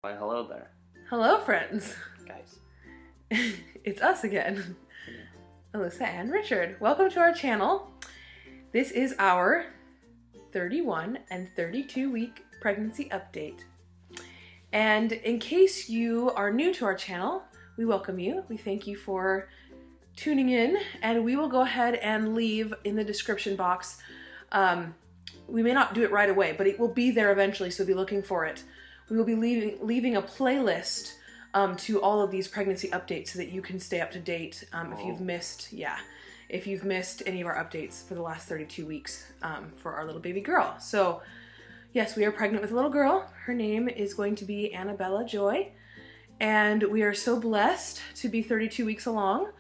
Why, hello there, Hello, friends. guys. It's us again, Alyssa and Richard. Welcome to our channel. This is our 31 and 32 week pregnancy update. And in case you are new to our channel, we welcome you. We thank you for tuning in, and we will go ahead and leave in the description box. We may not do it right away, but it will be there eventually, so be looking for it. We will be leaving a playlist to all of these pregnancy updates so that you can stay up to date if you've missed any of our updates for the last 32 weeks for our little baby girl. So yes, we are pregnant with a little girl. Her name is going to be Annabella Joy, and we are so blessed to be 32 weeks along.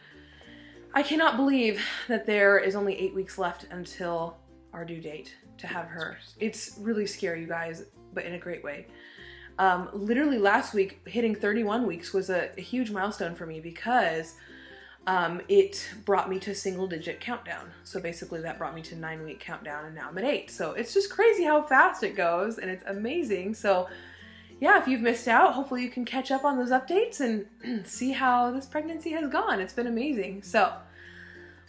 I cannot believe that there is only 8 weeks left until our due date to have her. It's really scary, you guys, but in a great way. Literally last week, hitting 31 weeks was a huge milestone for me because it brought me to single digit countdown. So basically that brought me to 9-week countdown, and now I'm at 8. So it's just crazy how fast it goes, and it's amazing. So yeah, if you've missed out, hopefully you can catch up on those updates and see how this pregnancy has gone. It's been amazing. So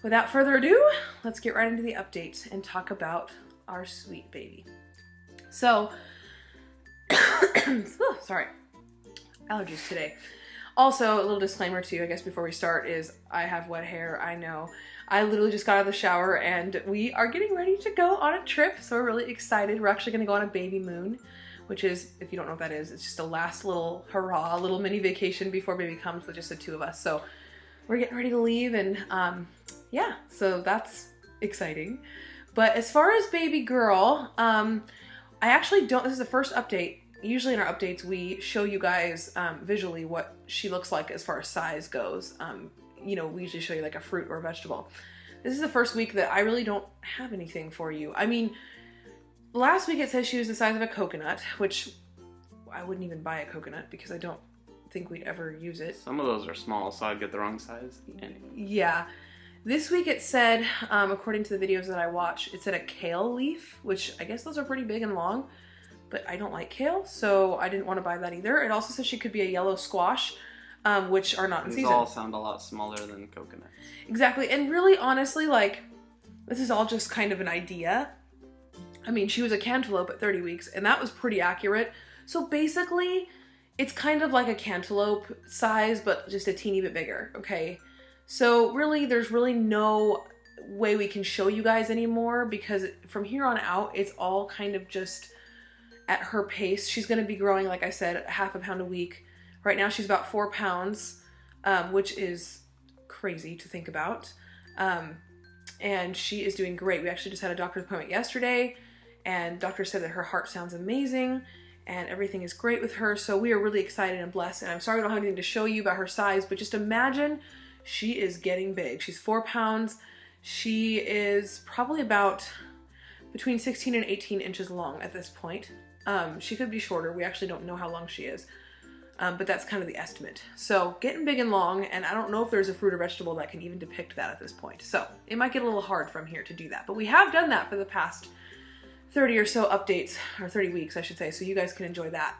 without further ado, let's get right into the updates and talk about our sweet baby. So sorry, allergies today. Also, a little disclaimer too, I guess, before we start, is I have wet hair. I know. I literally just got out of the shower and we are getting ready to go on a trip, so we're really excited. We're actually going to go on a baby moon, which is, if you don't know what that is, it's just a last little hurrah, little mini vacation before baby comes with just the two of us. So we're getting ready to leave, and yeah, so that's exciting. But as far as baby girl, I actually don't, this is the first update. Usually in our updates, we show you guys visually what she looks like as far as size goes. You know, we usually show you like a fruit or a vegetable. This is the first week that I really don't have anything for you. I mean, last week it says she was the size of a coconut, which I wouldn't even buy a coconut because I don't think we'd ever use it. Some of those are small, so I'd get the wrong size. Anyway. Yeah. This week it said, according to the videos that I watch, it said a kale leaf, which I guess those are pretty big and long. But I don't like kale, so I didn't want to buy that either. It also says she could be a yellow squash, which are not in season. These all sound a lot smaller than coconut. Exactly, and really, honestly, like, this is all just kind of an idea. I mean, she was a cantaloupe at 30 weeks, and that was pretty accurate. So basically, it's kind of like a cantaloupe size, but just a teeny bit bigger, okay? So really, there's really no way we can show you guys anymore, because from here on out, it's all kind of just at her pace. She's going to be growing, like I said, half a pound a week. Right now she's about 4 pounds, which is crazy to think about. And she is doing great. We actually just had a doctor's appointment yesterday, and doctor said that her heart sounds amazing and everything is great with her. So we are really excited and blessed. And I'm sorry I don't have anything to show you about her size, but just imagine she is getting big. She's 4 pounds. She is probably about between 16 and 18 inches long at this point. She could be shorter. We actually don't know how long she is. But that's kind of the estimate. So getting big and long, and I don't know if there's a fruit or vegetable that can even depict that at this point. So it might get a little hard from here to do that. But we have done that for the past 30 or so updates, or 30 weeks, I should say, so you guys can enjoy that.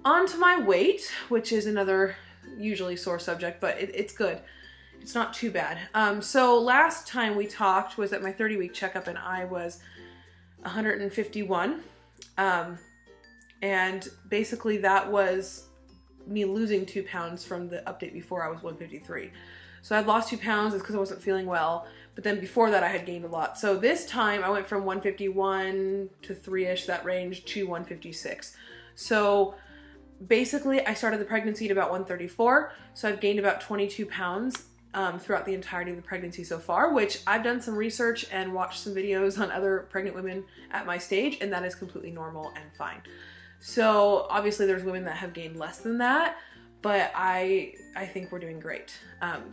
On to my weight, which is another usually sore subject, but it's good. It's not too bad. So last time we talked was at my 30-week checkup, and I was 151. And basically that was me losing 2 pounds from the update before. I was 153. So I'd lost 2 pounds. It's because I wasn't feeling well. But then before that I had gained a lot. So this time I went from 151 to 3-ish, that range, to 156. So basically I started the pregnancy at about 134. So I've gained about 22 pounds throughout the entirety of the pregnancy so far, which I've done some research and watched some videos on other pregnant women at my stage, and that is completely normal and fine. So obviously there's women that have gained less than that, but I think we're doing great.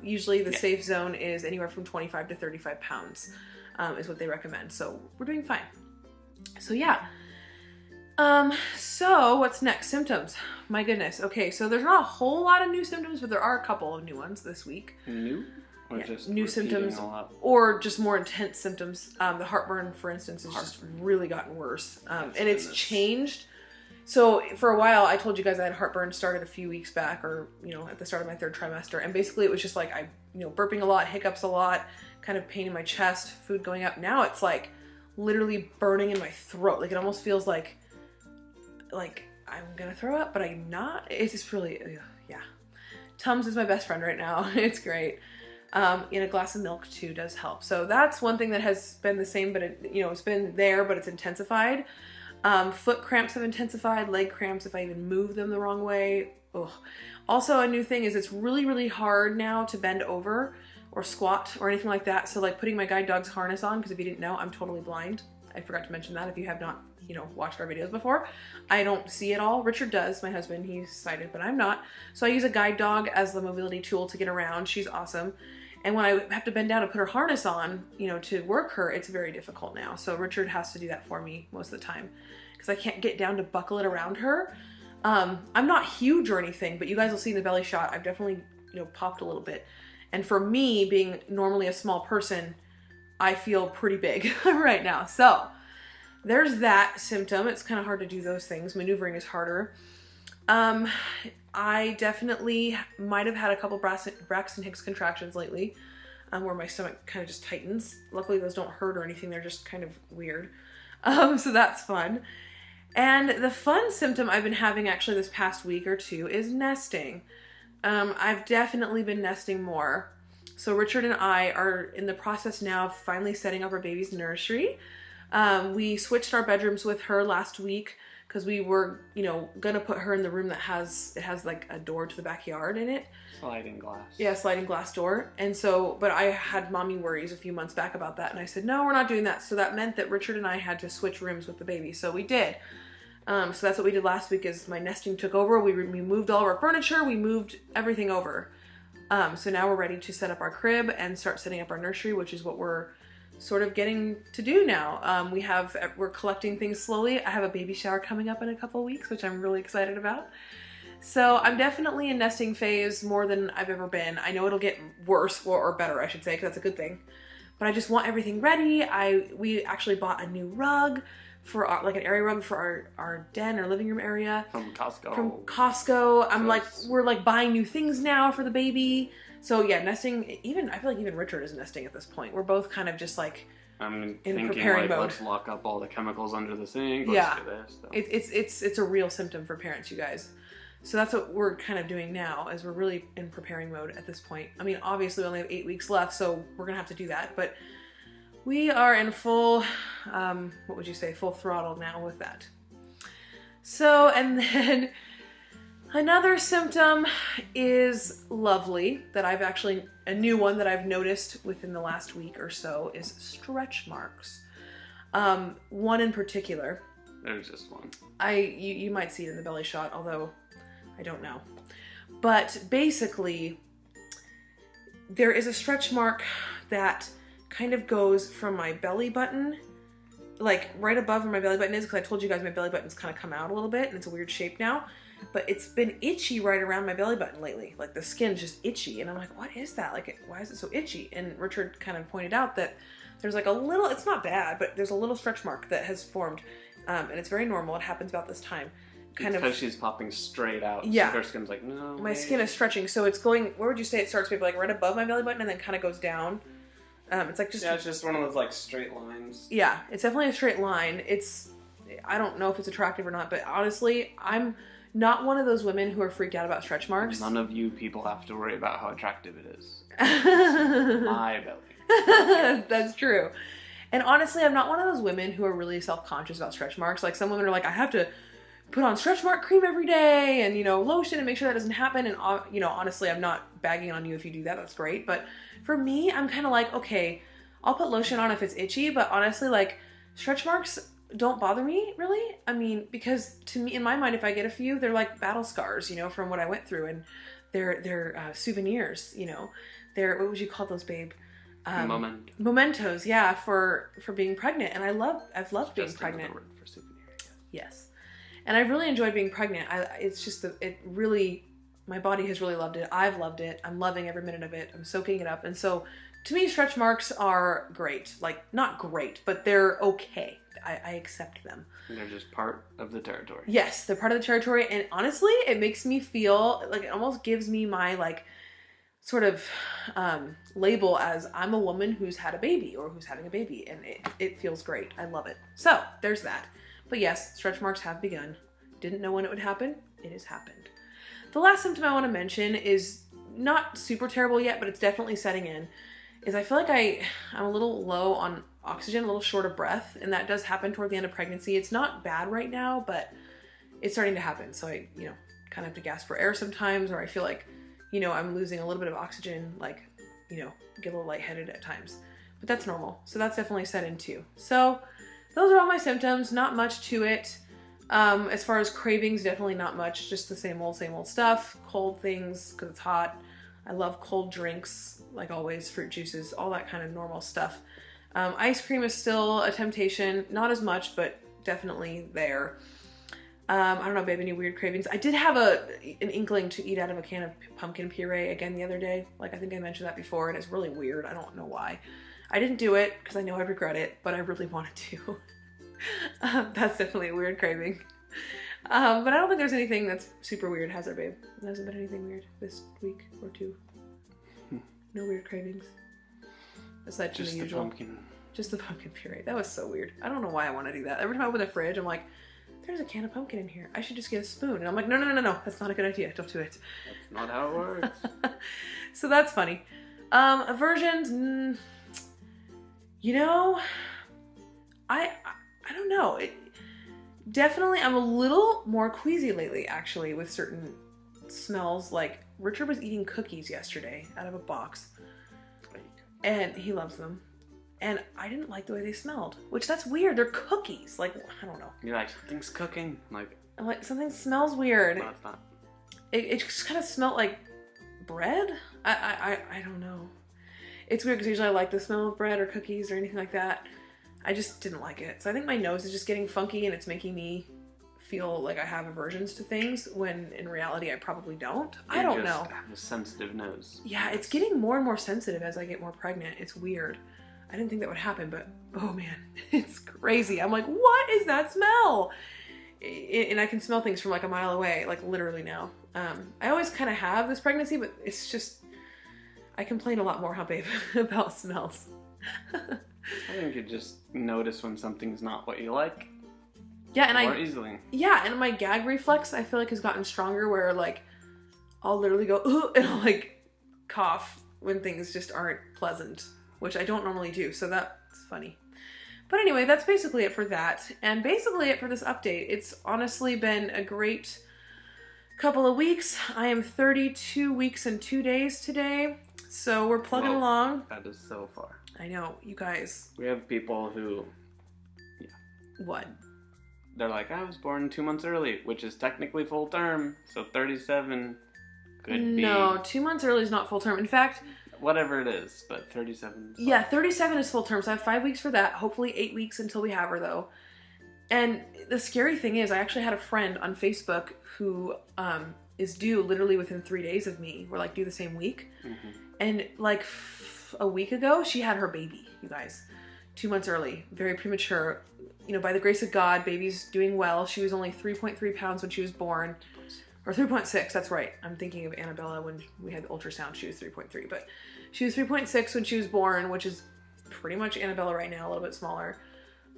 Usually the safe zone is anywhere from 25 to 35 pounds is what they recommend. So we're doing fine. So yeah. So what's next? Symptoms. My goodness. Okay, so there's not a whole lot of new symptoms, but there are a couple of new ones this week. New? Or just new symptoms, or just more intense symptoms. The heartburn, for instance, has just really gotten worse. And it's changed. So for a while, I told you guys I had heartburn started a few weeks back, or, you know, at the start of my 3rd trimester. And basically it was just like, burping a lot, hiccups a lot, kind of pain in my chest, food going up. Now it's like literally burning in my throat. Like it almost feels like I'm gonna throw up, but I'm not. It's just really, yeah. Tums is my best friend right now. It's great. In a glass of milk too does help. So that's one thing that has been the same, but it's been there, but it's intensified. Foot cramps have intensified, leg cramps if I even move them the wrong way. Ugh. Also, a new thing is it's really, really hard now to bend over or squat or anything like that. So like putting my guide dog's harness on, because if you didn't know, I'm totally blind. I forgot to mention that if you have not, watched our videos before. I don't see it all. Richard does, my husband, he's sighted, but I'm not. So I use a guide dog as the mobility tool to get around. She's awesome. And when I have to bend down to put her harness on, to work her, it's very difficult now. So Richard has to do that for me most of the time because I can't get down to buckle it around her. I'm not huge or anything, but you guys will see in the belly shot, I've definitely, popped a little bit. And for me, being normally a small person, I feel pretty big right now. So there's that symptom. It's kind of hard to do those things. Maneuvering is harder. I definitely might have had a couple Braxton Hicks contractions lately, where my stomach kind of just tightens. Luckily those don't hurt or anything. They're just kind of weird. So that's fun. And the fun symptom I've been having actually this past week or two is nesting. I've definitely been nesting more. So Richard and I are in the process now of finally setting up our baby's nursery. We switched our bedrooms with her last week because we were, gonna put her in the room that has like a door to the backyard in it. Sliding glass. Yeah, sliding glass door. And so, but I had mommy worries a few months back about that. And I said, no, we're not doing that. So that meant that Richard and I had to switch rooms with the baby. So we did. So that's what we did last week is my nesting took over. We moved all of our furniture. We moved everything over. So now we're ready to set up our crib and start setting up our nursery, which is what we're sort of getting to do now. We're collecting things slowly. I have a baby shower coming up in a couple of weeks, which I'm really excited about. So I'm definitely in nesting phase more than I've ever been. I know it'll get worse or better, I should say, because that's a good thing. But I just want everything ready. We actually bought a new rug for an area rug for our den or living room area. From Costco. We're like buying new things now for the baby. So yeah, nesting, I feel like even Richard is nesting at this point. We're both kind of just like I'm in thinking preparing mode. Let's lock up all the chemicals under the sink. Yeah. Let's do this. So. It's a real symptom for parents, you guys. So that's what we're kind of doing now, is we're really in preparing mode at this point. I mean, obviously we only have 8 weeks left, so we're gonna have to do that, but we are in full, full throttle now with that. So, and then another symptom is lovely that a new one that I've noticed within the last week or so is stretch marks. One in particular. There's just one. You might see it in the belly shot, although I don't know. But basically, there is a stretch mark that kind of goes from my belly button, like right above where my belly button is, because I told you guys my belly button's kind of come out a little bit and it's a weird shape now, but it's been itchy right around my belly button lately. Like the skin's just itchy and I'm like, what is that? Like, why is it so itchy? And Richard kind of pointed out that there's like a little, it's not bad, but there's a little stretch mark that has formed, and it's very normal. It happens about this time. Because she's popping straight out. Yeah. So her skin's like, no. My skin is stretching, so it's going, where would you say it starts? Maybe like right above my belly button and then kind of goes down. It's like just... Yeah, it's just one of those like straight lines. Yeah, it's definitely a straight line. I don't know if it's attractive or not, but honestly, I'm not one of those women who are freaked out about stretch marks. None of you people have to worry about how attractive it is. My belly. That's true. And honestly, I'm not one of those women who are really self-conscious about stretch marks. Like some women are like, I have to put on stretch mark cream every day and, lotion and make sure that doesn't happen. And, honestly, I'm not bagging on you if you do that. That's great. But for me, I'm kind of like, okay, I'll put lotion on if it's itchy. But honestly, like stretch marks don't bother me really. I mean, because to me, in my mind, if I get a few, they're like battle scars, from what I went through. And they're souvenirs, They're, what would you call those, babe? Mementos, yeah, for being pregnant. And I've loved being pregnant. Another word for souvenir. Yes. And I've really enjoyed being pregnant. My body has really loved it. I've loved it. I'm loving every minute of it. I'm soaking it up. And so to me, stretch marks are great. Like, not great, but they're okay. I accept them. They're just part of the territory. Yes, they're part of the territory, and honestly, it makes me feel like it almost gives me my like sort of label as I'm a woman who's had a baby or who's having a baby, and it feels great. I love it. So there's that. But yes, stretch marks have begun. Didn't know when it would happen. It has happened. The last symptom I want to mention is not super terrible yet, but it's definitely setting in. Is I feel like I'm a little low on oxygen, a little short of breath, and that does happen toward the end of pregnancy. It's not bad right now, but it's starting to happen. So I, kind of have to gasp for air sometimes, or I feel like, I'm losing a little bit of oxygen, like, get a little lightheaded at times. But that's normal. So that's definitely set in too. So those are all my symptoms. Not much to it. As far as cravings, definitely not much. Just the same old stuff. Cold things because it's hot. I love cold drinks, like always, fruit juices, all that kind of normal stuff. Ice cream is still a temptation. Not as much, but definitely there. I don't know, babe, any weird cravings? I did have an inkling to eat out of a can of pumpkin puree again the other day. Like, I think I mentioned that before, and it's really weird. I don't know why. I didn't do it because I know I'd regret it, but I really wanted to. That's definitely a weird craving. But I don't think there's anything that's super weird, has there, babe? There hasn't been anything weird this week or two. No weird cravings. Aside from the usual. Just the pumpkin puree. That was so weird. I don't know why I want to do that. Every time I open the fridge, I'm like, there's a can of pumpkin in here. I should just get a spoon. And I'm like, no. That's not a good idea. Don't do it. That's not how it works. So that's funny. Aversions, I don't know. Definitely, I'm a little more queasy lately, actually, with certain smells. Like, Richard was eating cookies yesterday out of a box. And he loves them. And I didn't like the way they smelled. Which, that's weird. They're cookies. Like, I don't know. You're like, something's cooking. I'm like, something smells weird. No, it's not. It just kind of smelled like bread? I don't know. It's weird because usually I like the smell of bread or cookies or anything like that. I just didn't like it. So I think my nose is just getting funky and it's making me feel like I have aversions to things when in reality I probably don't. I don't know. You have a sensitive nose. Yeah, it's getting more and more sensitive as I get more pregnant. It's weird. I didn't think that would happen, but oh man, it's crazy. I'm like, what is that smell? And I can smell things from like a mile away, like literally now. I always kind of have this pregnancy, but it's just, I complain a lot more, huh, babe, about smells. I think you just notice when something's not what you like. Yeah, and more easily. Yeah, and my gag reflex, I feel like, has gotten stronger where, like, I'll literally go, ooh, and I'll, like, cough when things just aren't pleasant, which I don't normally do, so that's funny. But anyway, that's basically it for that, and basically it for this update. It's honestly been a great couple of weeks. I am 32 weeks and 2 days today, so we're plugging along. That is so far. I know, you guys. We have people who... Yeah. What? They're like, I was born 2 months early, which is technically full term, so 37 could be... No, 2 months early is not full term. In fact... Whatever it is, but 37 is... Yeah, 37 is full term, so I have 5 weeks for that. Hopefully 8 weeks until we have her, though. And the scary thing is, I actually had a friend on Facebook who is due literally within 3 days of me. We're like due the same week. Mm-hmm. And like a week ago, she had her baby, you guys. 2 months early, very premature. You know, by the grace of God, baby's doing well. She was only 3.3 pounds when she was born. Or 3.6, that's right. I'm thinking of Annabella when we had the ultrasound. She was 3.3, but she was 3.6 when she was born, which is pretty much Annabella right now, a little bit smaller.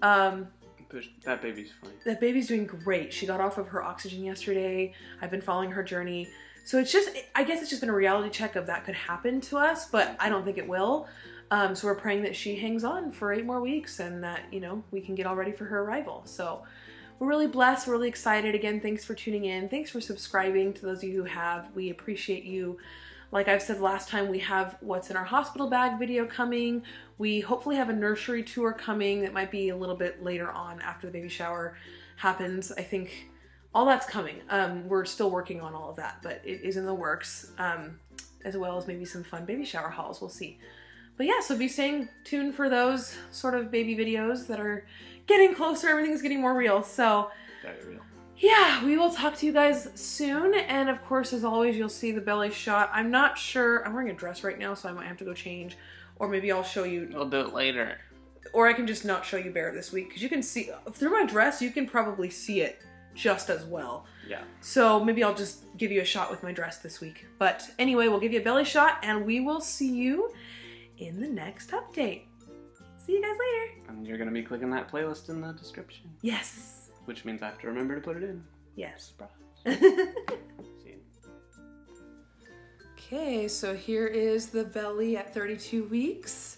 That baby's fine. That baby's doing great. She got off of her oxygen yesterday. I've been following her journey. So it's just, I guess it's just been a reality check of that could happen to us, but I don't think it will. So we're praying that she hangs on for 8 more weeks and that, you know, we can get all ready for her arrival. So we're really blessed. We're really excited. Again, thanks for tuning in. Thanks for subscribing to those of you who have. We appreciate you. Like I've said last time, we have what's in our hospital bag video coming. We hopefully have a nursery tour coming that might be a little bit later on after the baby shower happens. I think all that's coming. We're still working on all of that, but it is in the works, as well as maybe some fun baby shower hauls. We'll see. But yeah, so be staying tuned for those sort of baby videos that are getting closer. Everything's getting more real. So very real. Yeah, we will talk to you guys soon. And of course, as always, you'll see the belly shot. I'm not sure. I'm wearing a dress right now, so I might have to go change. Or maybe I'll show you, We'll do it later. or I can just not show you Bear this week, because you can see, through my dress, you can probably see it just as well. Yeah. So maybe I'll just give you a shot with my dress this week. But anyway, we'll give you a belly shot, and we will see you in the next update. See you guys later. And you're going to be clicking that playlist in the description. Yes. Which means I have to remember to put it in. Yes. Surprise. See you. Okay, so here is the belly at 32 weeks.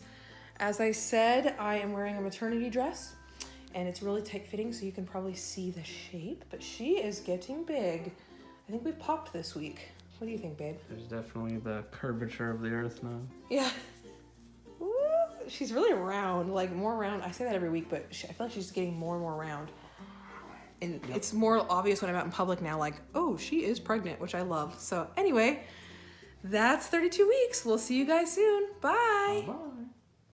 As I said, I am wearing a maternity dress, and it's really tight fitting, so you can probably see the shape, but she is getting big. I think we've popped this week. What do you think, babe? There's definitely the curvature of the earth now. Yeah. Woo! She's really round, like more round. I say that every week, but I feel like she's getting more and more round. And it's more obvious when I'm out in public now, like, oh, she is pregnant, which I love. So anyway, that's 32 weeks. We'll see you guys soon. Bye. Bye.